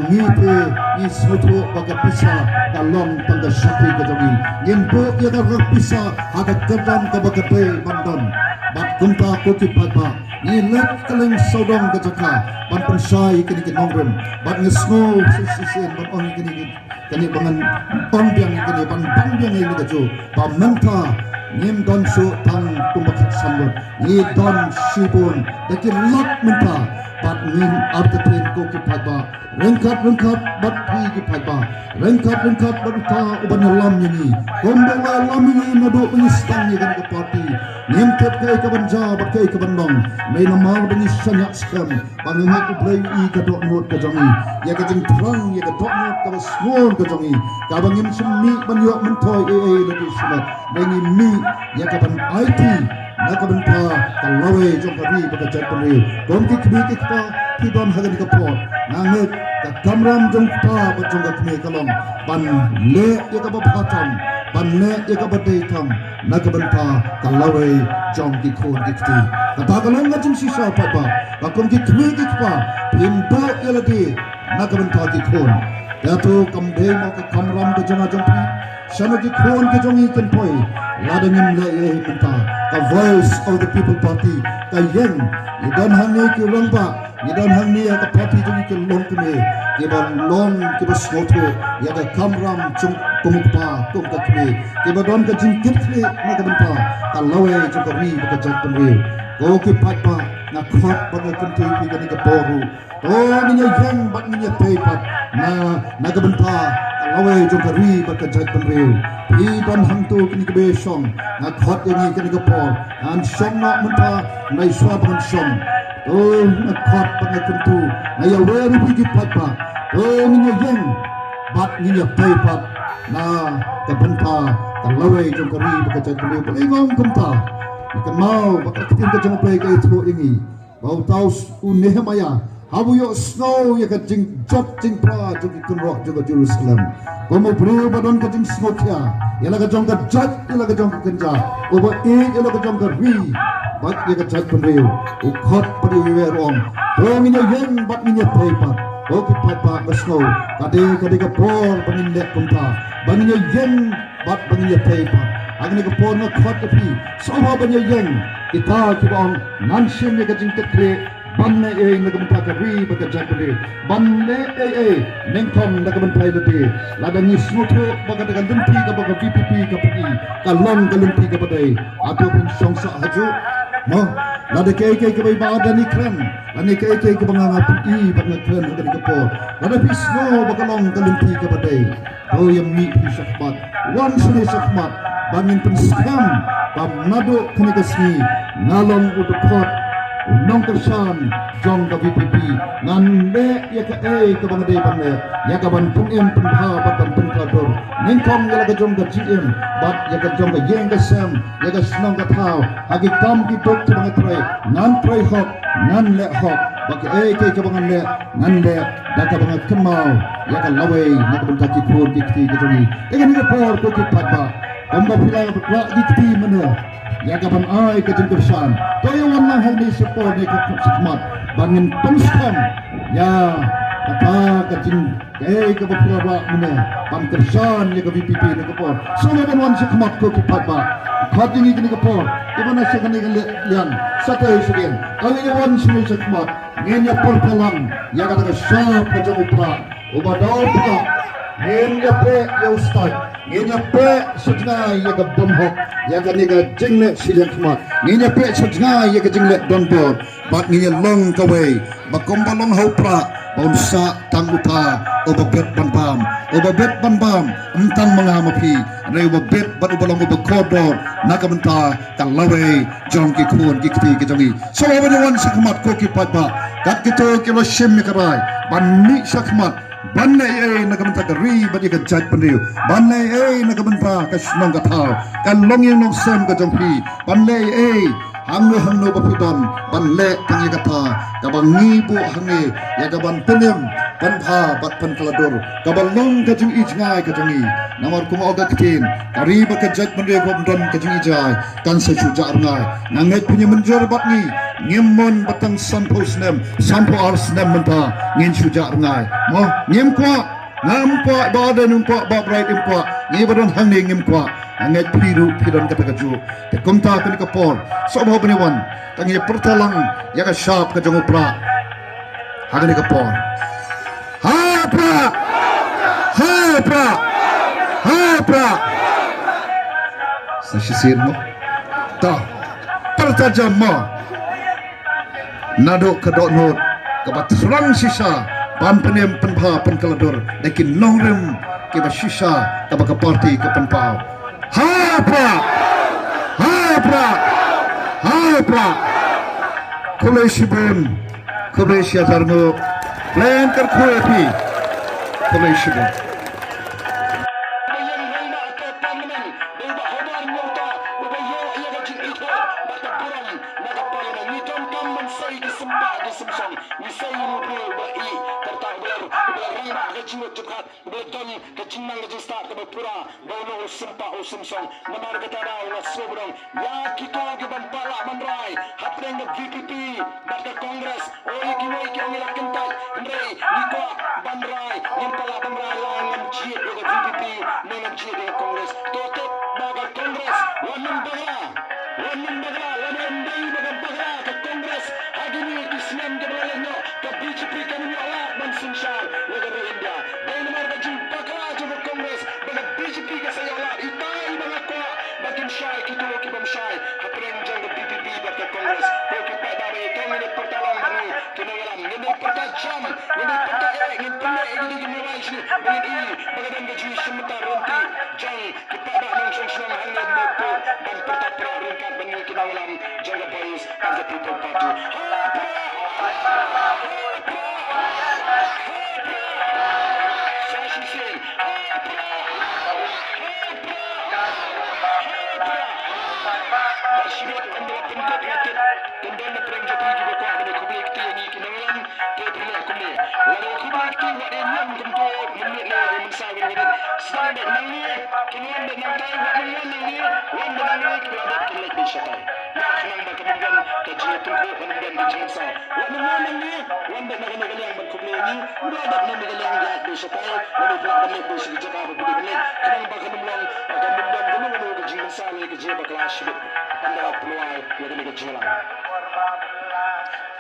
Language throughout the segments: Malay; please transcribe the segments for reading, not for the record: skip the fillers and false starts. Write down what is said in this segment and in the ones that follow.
Ngipe ni soto baga pisa kalong tangga syakri kajawi ngimpo ya daga pisa aga kerdan ka baga pe bandon bat kumpa koki papa ni let kaleng sodong kajaka ban pensai kini kinongrem bat ngesno sisien ban on kini bangan pambiang kini ban pambiang ini kajo ba menta ngim don su tang kumbak sambut ni don sipun daki lot menta bat ngin abta train koki papa rengkat bat pi papa rengkat bat ta uban lam ni komba lam ni nado penistang ni kan ke parti nimtet kai ke banja bat kai ke bandong mai nama bani sanyak skam bangai ku play I ka dok not ka jangi ya ka jing terang ya ka dok not ka small ka jangi ka bangim semi ban yo mentoy lagi sumat ngi mi ya ka ban IT nakaban pa kalawe jong kari baka jatpuri gomki kibiki pa kibam hagan ka pot nangit ka kamram jong pa bajong ka kme kalong ban le ya ka bapatam ban le ya ka badaitam nakaban pa kalawe jong ki khon dikti kata kalong ka jing sisa pa ba gomki kibiki pa pimbo ya lagi nakaban pa ki khon yato kambe mo ka kamram ka jong pi sana ki khon ki jong ikan poi ladangin la ye menta the voice of the people party ka yen you don't hang ni ki rangba you don't hang ni ka party jong ki long kme ki ban long ki ba soto ya ka kamram chung kumpa tum ka kme ki ba don ka jing kitri na ka ban pa ka lawe jong ka ri ba ka jat tum ri go ki pat pa na khot ba ka kunti ki ka ni ka boru to ni nya yen bat ni nya pe pat na ka ban pa lawe jong ka ri ba ka jat tum ri I don hang tu kini kebe song na khot ini kini kepol an song nak menta nai swab han song oh na khot pangai kuntu na ya weru pigi papa oh ni yen bat ni ya pai pat na ka benta ka lawe jong ka ri ba ka jat tum ri ngong kumta ka mau ba ka tin ka jong pai ka itu ini bau taus u Nehemia habu yo snow ya ka jing jot jing pra jong ikun rock jong Jerusalem komo bro badon ka jing smokya ya la ka jong ka jat ya la ka jong ka kenja oba ya la ka jong ka ri bat ya ka jat penreu u khot padi we rom to mi nya yen bat mi nya paipa o ki papa ka snow ka de ka por panin le kumpa ban nya yen bat ban nya paipa agni ka por na khot ka pi so ba ban nya yen kita ki bang nan shin ya ka jing ka kle banne nagampa ka ri baka jakuri banne nengkom nagampa ilati ladani smuto baka dagan dumpi ka baka VPP ka pagi kalong kalumpi ka padai ato pun songsa haju no lada kay ka bai ba dani kran ani kay ka banga pi baka kran ka ka po lada pisno baka long kalumpi ka padai oh yang mi pi sakmat wan suni sakmat bangin pun skam bam nado kani kasni nalong udukot nong tersan jong ka VPP ngan le ya ka ka bang de ban le ya ka ban pun em pun ha bat ban pun kador ning kong ya ka jong ka GM bat ya ka jong ka yeng ka sam ya ka snong ka thao agi kam ki tok tu bang tre nan tre hok nan le hok bak ke ka bang le nan le da ka bang kemau ya ka lawe na ka ban ta ki khur ki ti ka jong ni ka ni ka por ko ki pat ba Amba pila ba dikti mana ya kapan ai ke jengker san toyo wan hal ni support ni ke khidmat bangin penstam ya kata ke jing ke pila ba mana bang kersan ya ke VPP ni ke por so ban wan khidmat ko ki pat ba khati ni ke por ibana se kan ni lian satu isien kali wan sini khidmat ngenya por pelang ya kata ke syap ke jeng upra ubadau pa ngenya pe ya ustad Nginya pe sejngai ya ke bomhok ya ke ni ke jingle silian khmat nginya pe sejngai ya ke jingle donbor bat nginya long kawe bakom balong haupra bonsa tanguta obabet banbam entang mangamapi reu babet batu balong obakodor nakamenta kalawe jong ki khun ki kti ki jongi so aban sakmat ko ki patba kat kito kilo shim mikarai banni sakmat Banai nakamenta kari bagi ke jat pendiu. Banai nakamenta kasnong kathau. Kan long yang long sem ke jongpi. Banai hangno bapidon. Banle tangi kata. Kabang ngibu hangi. Ya kaban penem. Banpa bat pen kalador. Kabang long kajung ijngai kajangi. Namar kuma oga ketin. Kari bagi jat pendiu komdon kajung ijai. Kan sesuja arngai. Nanget punya menjor batni. Ngimon batang sampo snem. Sampo ar snem menta. Ngin suja arngai. Mo ngim kwa nampa badan umpa babrait umpa ngibadon hangni ngim kwa anget piron kata kaju te kumta kini kapor so ba bani wan tangi pertalang ya ka sharp ka jong upra hagani kapor ha pra sa sisir mo ta pertajam mo nado kadok not kabat serang sisa pan penem penpa penkalador lekin nongrem ke basisha ke baka parti ke penpau ha pra koleshibem koleshia tarno plan kar khoepi koleshibem Simpson, namar katara na sobrang ya kito giban pala manray hapren ng VPP bata Congress o ikiway ki ang ilakental Andre niko banray yung pala banray lang ng GIE ng VPP ng GIE ng Congress totot baga Congress wanang bagla ka Congress agini kisnem kebalan no ka BJP kami alat mansinsyal ng India dahil namar ka jing bakla ng Congress baga BJP ka sa alat Bakin syai kita lagi bang syai hapren jang ke BPP bagai Kongres ko kita dari kami ni pertalang bani kena ngalam ni pertajam ni pertajam ni pelak ini di mulai sini ini bagai gaji sementara renti jang kita dah langsung senang hanya moto dan pertapra ringkat bani kena ngalam jang ke boys as the people party Syirot anda pentat rakyat tendang perang jatuh di bawah pada kubik tiang kinangan ke pelak kumne. Walau kubik tiang ada enam tentu menit lah yang mensawi ini. Sedang dak nangi kinangan dak nantai wak nangi wan nangi kelabat kelak di syatai. Nak kenang dak kemudian kaji tunggu kemudian di jengsa. Wak nangi wan dak nangi yang berkubik ini dak nangi yang jahat di syatai. Lalu pelak balik di segi Jakarta kubik ini. Kenang dak kemudian akan mendan dulu ke jengsa lagi ke jebak syirot. Anda peluang yang kena kejualan.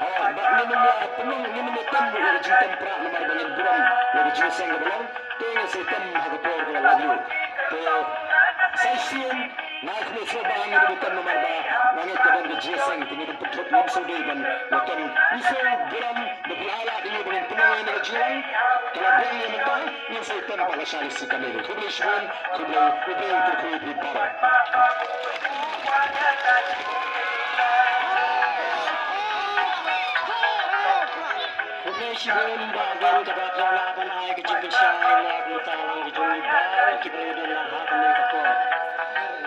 Bak ni membuat penuh ni menekan boleh jintan perak nomor banyak buram boleh jinseng ke belum. Tengah setan harga por ke lagi. Sesium naik ni sebang ni menekan nomor banyak keban ke jinseng tinggal petruk ni sudah dan menekan isu buram berbiala ini dengan penuh yang kejualan. Kalau buang yang mentah ni setan pada syarif sekali. Kubli shun kubli kubli para. Sibon bagan kabatra laban ay kajibin siya ay nagmutalang gijong ibarang kibalidon na hatan ni kako.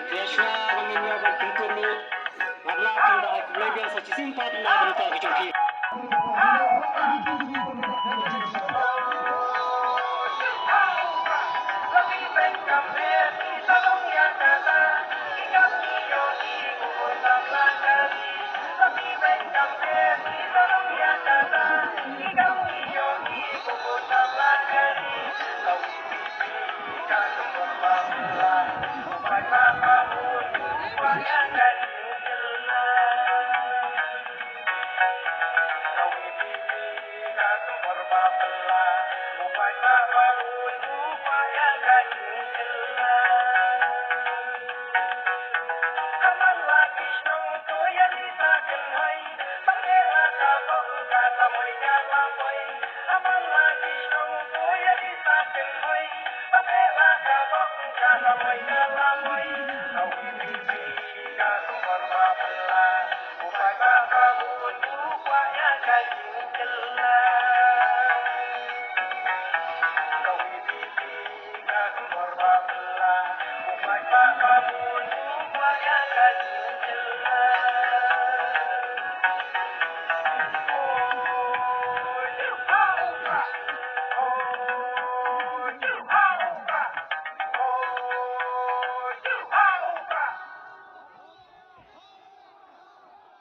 Krishna banginyo bagtungkumi maglakan da ay kublebel sa chisimpat na ganita gijong ki.